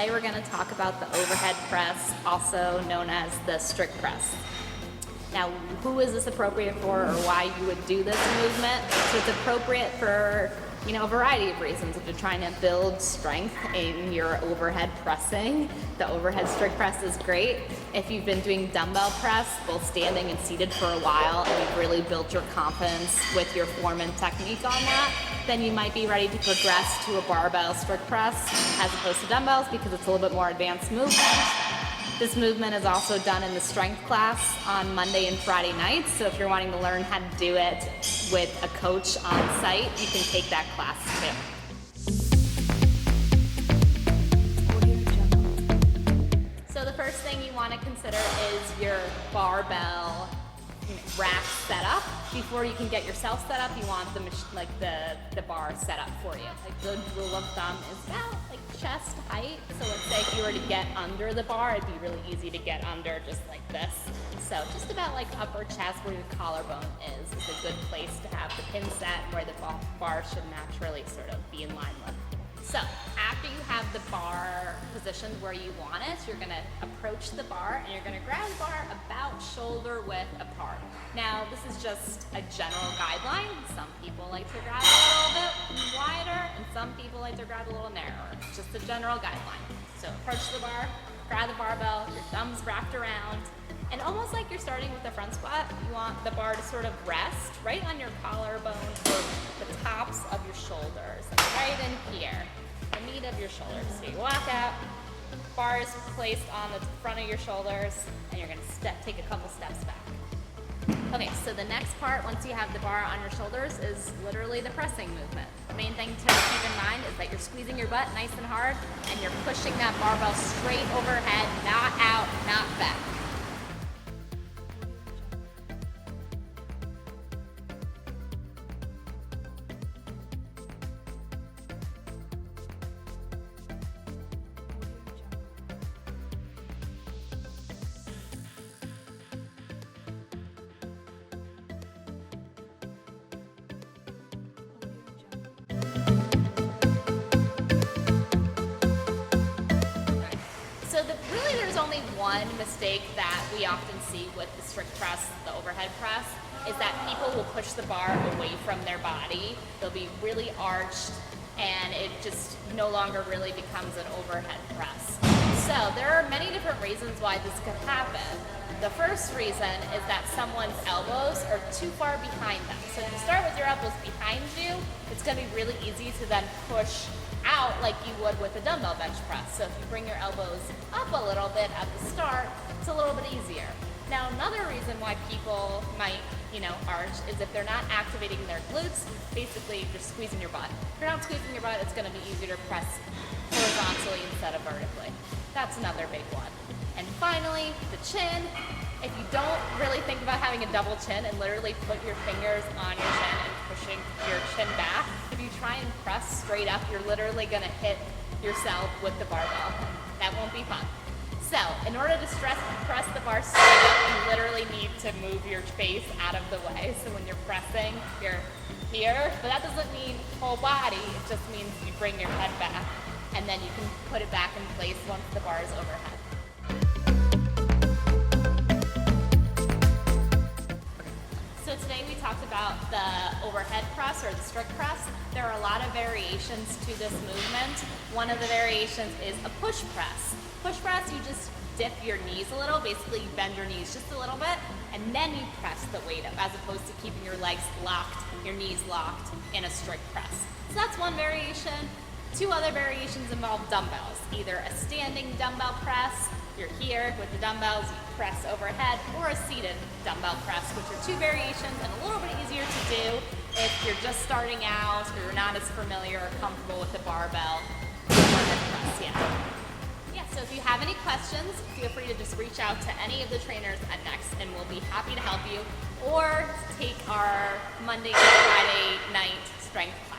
today we're going to talk about the overhead press, also known as the strict press. Now, who is this appropriate for, or why you would do this movement? So it's appropriate for, a variety of reasons. If you're trying to build strength in your overhead pressing, the overhead strict press is great. If you've been doing dumbbell press, both standing and seated for a while, and you've really built your confidence with your form and technique on that, then you might be ready to progress to a barbell strict press as opposed to dumbbells because it's a little bit more advanced movement. This movement is also done in the strength class on Monday and Friday nights, so if you're wanting to learn how to do it with a coach on site, you can take that class too. So the first thing you want to consider is your barbell rack setup. Before you can get yourself set up, you want the bar set up for you. Like, good rule of thumb is about chest height. So let's say if you were to get under the bar, it'd be really easy to get under just like this. So just about upper chest where your collarbone is a good place to have the pin set where the bar should naturally sort of be in line with. So after you have the bar positioned where you want it, you're going to approach the bar and you're going to grab the bar about shoulder width apart. Now this is just a general guideline. Some people like to grab a little bit wider and some people like to grab a little narrower. It's just a general guideline. So approach the bar, grab the barbell, your thumbs wrapped around, and almost like you're starting with a front squat, you want the bar to sort of rest right on your collarbone or the tops of your shoulders, right in here, the meat of your shoulders. So you walk out, bar is placed on the front of your shoulders, and you're going to take a couple steps back. Okay, so the next part, once you have the bar on your shoulders, is literally the pressing movement. The main thing to keep in mind is that you're squeezing your butt nice and hard, and you're pushing that barbell straight overhead, not out, not back. Really there's only one mistake that we often see with the strict press, the overhead press, is that people will push the bar away from their body. They'll be really arched and it just no longer really becomes an overhead press. So there are many different reasons why this could happen. The first reason is that someone's elbows are too far behind them. So if you start with your elbows behind you, it's going to be really easy to then push out like you would with a dumbbell bench press. So if you bring your elbows up a little bit at the start, it's a little bit easier. Now another reason why people might, arch is if they're not activating their glutes, basically you're squeezing your butt. If you're not squeezing your butt, it's going to be easier to press horizontally instead of vertically. That's another big one. And finally, the chin. If you don't really think about having a double chin and literally put your fingers on your chin and pushing your chin back, if you try and press straight up, you're literally going to hit yourself with the barbell. That won't be fun. So in order to press the bar straight up, you literally need to move your face out of the way. So when you're pressing, you're here, but that doesn't mean whole body. It just means you bring your head back, and then you can put it back in place once the bar is overhead. So today we talked about the overhead press or the strict press. There are a lot of variations to this movement. One of the variations is a push press. Push press, you just dip your knees a little, basically you bend your knees just a little bit, and then you press the weight up, as opposed to keeping your legs locked, your knees locked in a strict press. So that's one variation. Two other variations involve dumbbells, either a standing dumbbell press, you're here with the dumbbells, you press overhead, or a seated dumbbell press, which are two variations and a little bit easier to do if you're just starting out or you're not as familiar or comfortable with the barbell overhead press yet. So if you have any questions, feel free to just reach out to any of the trainers at Next and we'll be happy to help you, or take our Monday and Friday night strength class.